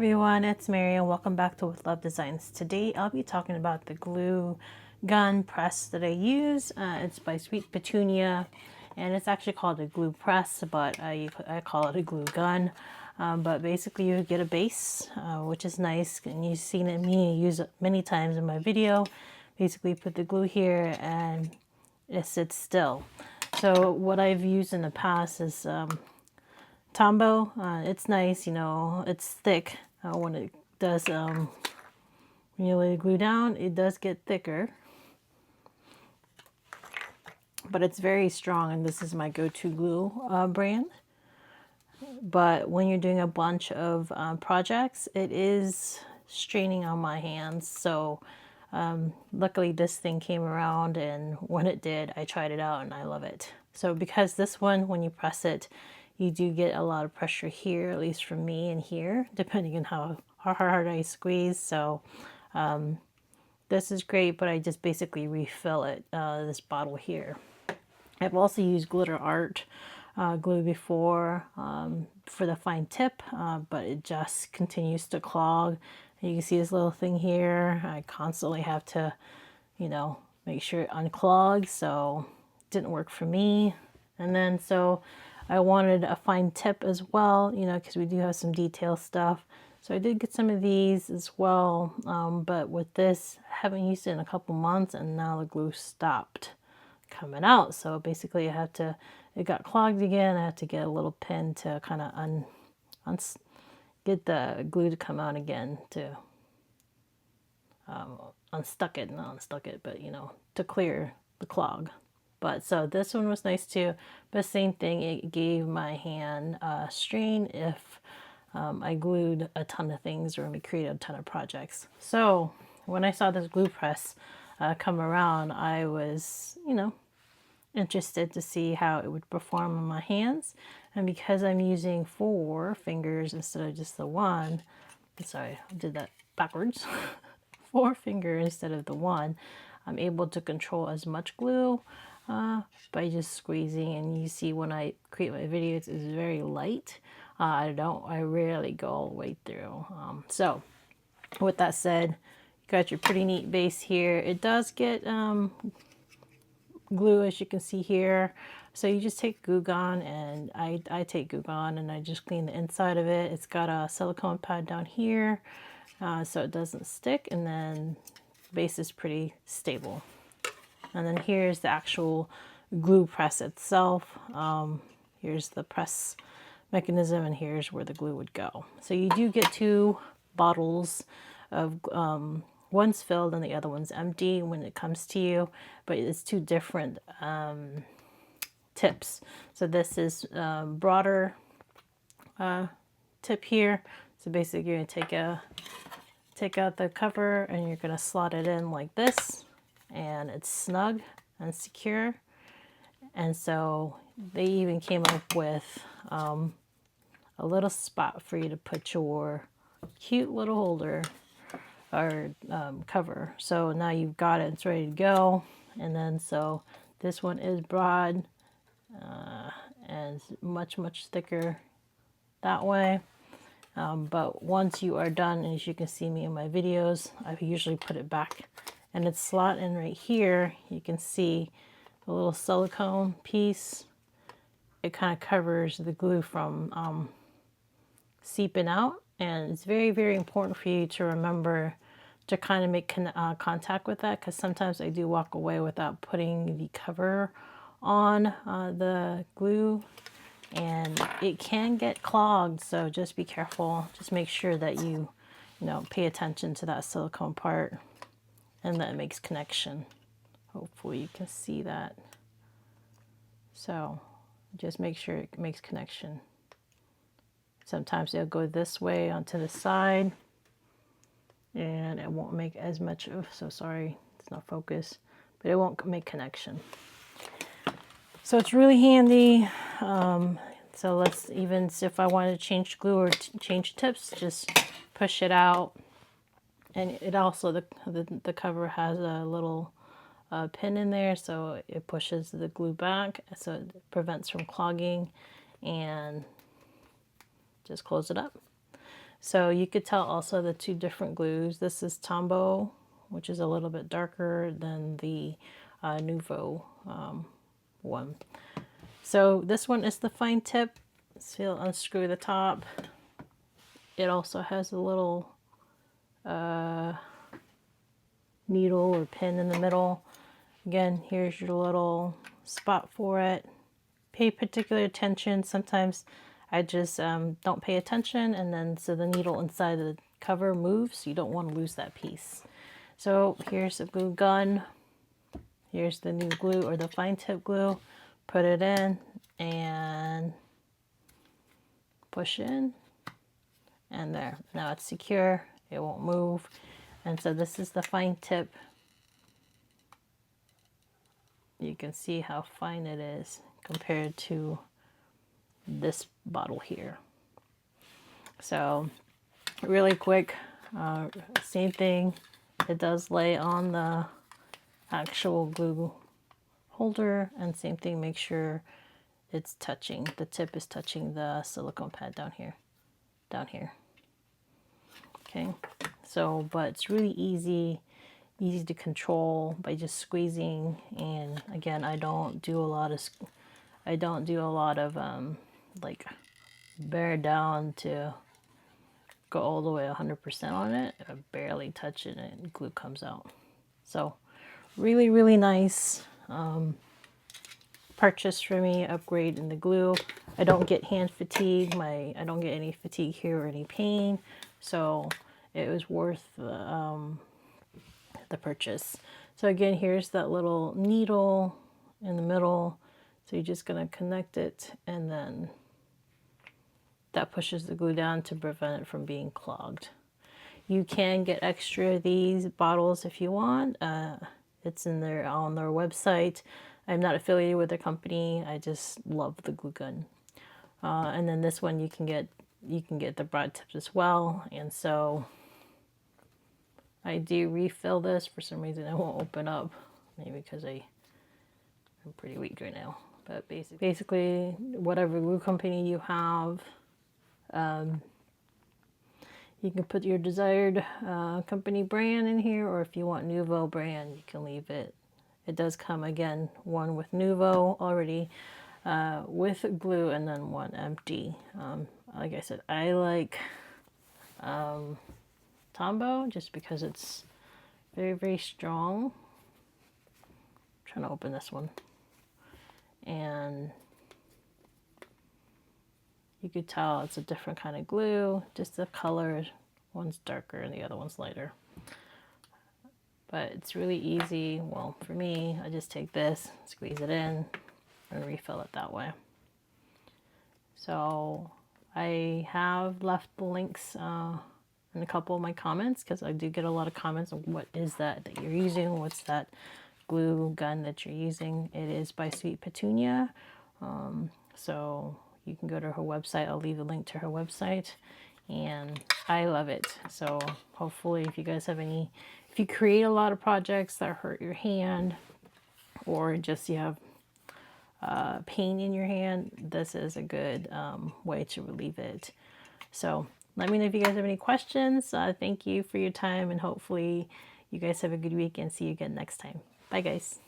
everyone, it's Mary and welcome back to With Love Designs. Today I'll be talking about the glue gun press that I use. It's by Sweet Petunia and it's actually called a glue press, but I call it a glue gun. But basically you get a base, which is nice, and you've seen me use it many times in my video. Basically put the glue here and it sits still. So what I've used in the past is Tombow. It's nice, you know, it's thick. When it does, when you lay the glue down, it does get thicker. But it's very strong, and this is my go-to glue brand. But when you're doing a bunch of projects, it is straining on my hands. So luckily this thing came around, and when it did, I tried it out and I love it. So because this one, when you press it, you do get a lot of pressure here, at least from me, and here, depending on how hard I squeeze. So this is great, but I just basically refill it, this bottle here. I've also used glitter art glue before for the fine tip, but it just continues to clog. And you can see this little thing here. I constantly have to, you know, make sure it unclogs, so it didn't work for me. And then so I wanted a fine tip as well, you know, because we do have some detail stuff. So I did get some of these as well, but with this, I haven't used it in a couple months, and now the glue stopped coming out. So basically I had to, it got clogged again. I had to get a little pin to kind of get the glue to come out again, to not unstuck it, but you know, to clear the clog. But so this one was nice too, but same thing, it gave my hand strain if I glued a ton of things or we created a ton of projects. So when I saw this glue press come around, I was, you know, interested to see how it would perform on my hands. And because I'm using 4 fingers instead of just the one, sorry, I did that backwards. 4 fingers instead of the one, I'm able to control as much glue by just squeezing. And you see when I create my videos, it's very light. I rarely go all the way through. So with that said, you got your pretty neat base here. It does get glue, as you can see here. So you just take Goo Gone, and I take Goo Gone and I just clean the inside of it. It's got a silicone pad down here so it doesn't stick, and then the base is pretty stable. And then here's the actual glue press itself. Here's the press mechanism, and here's where the glue would go. So you do get 2 bottles of one's filled and the other one's empty when it comes to you, but it's 2 different tips. So this is broader tip here. So basically you're going to take out the cover and you're going to slot it in like this, and it's snug and secure. And so they even came up with a little spot for you to put your cute little holder or cover. So now you've got it, it's ready to go. And then so this one is broad and much thicker that way. But once you are done, as you can see me in my videos, I usually put it back, and it's slot in right here. You can see the little silicone piece. It kind of covers the glue from seeping out, and it's very important for you to remember to kind of make contact with that, because sometimes I do walk away without putting the cover on the glue, and it can get clogged. So just be careful. Just make sure that you know, pay attention to that silicone part and that it makes connection. Hopefully you can see that. So just make sure it makes connection. Sometimes it'll go this way onto the side, and it won't make as much of, so sorry, it's not focused, but it won't make connection. So it's really handy. So let's, even if I wanted to change glue or change tips, just push it out. And it also, the cover has a little pin in there, so it pushes the glue back, so it prevents from clogging, and just close it up. So you could tell also the two different glues. This is Tombow, which is a little bit darker than the Nouveau one. So this one is the fine tip. So you'll unscrew the top. It also has a little needle or pin in the middle. Again, here's your little spot for it. Pay particular attention. Sometimes I just don't pay attention, and then so the needle inside the cover moves. You don't want to lose that piece. So here's a glue gun. Here's the new glue or the fine tip glue. Put it in and push in, and there. Now it's secure. It won't move. And so this is the fine tip. You can see how fine it is compared to this bottle here. So really quick, same thing. It does lay on the actual glue holder, and same thing, make sure it's touching, the tip is touching the silicone pad down here. Okay, so but it's really easy to control by just squeezing. And again, I don't do a lot of like bear down to go all the way 100% on it. I barely touch it and glue comes out. So really nice purchase for me, upgrade in the glue. I don't get hand fatigue. I don't get any fatigue here or any pain. So it was worth the purchase. So again, here's that little needle in the middle. So you're just going to connect it, and then that pushes the glue down to prevent it from being clogged. You can get extra of these bottles if you want. It's on their website. I'm not affiliated with their company. I just love the glue gun. And then this one you can get the broad tips as well. And so I do refill this. For some reason it won't open up. Maybe because I'm pretty weak right now. But basically whatever glue company you have, you can put your desired company brand in here, or if you want Nouveau brand, you can leave it. It does come, again, one with Nouveau already with glue, and then one empty. Like I said, I like Tombow just because it's very strong. I'm trying to open this one. And you could tell it's a different kind of glue, just the color. One's darker and the other one's lighter. But it's really easy. Well, for me, I just take this, squeeze it in, and refill it that way. So I have left the links in a couple of my comments, because I do get a lot of comments on what is that you're using, what's that glue gun that you're using. It is by Sweet Petunia. So you can go to her website. I'll leave a link to her website, and I love it. So hopefully if you guys have if you create a lot of projects that hurt your hand, or just you have pain in your hand, this is a good way to relieve it. So let me know if you guys have any questions. Thank you for your time, and hopefully you guys have a good week, and see you again next time. Bye guys.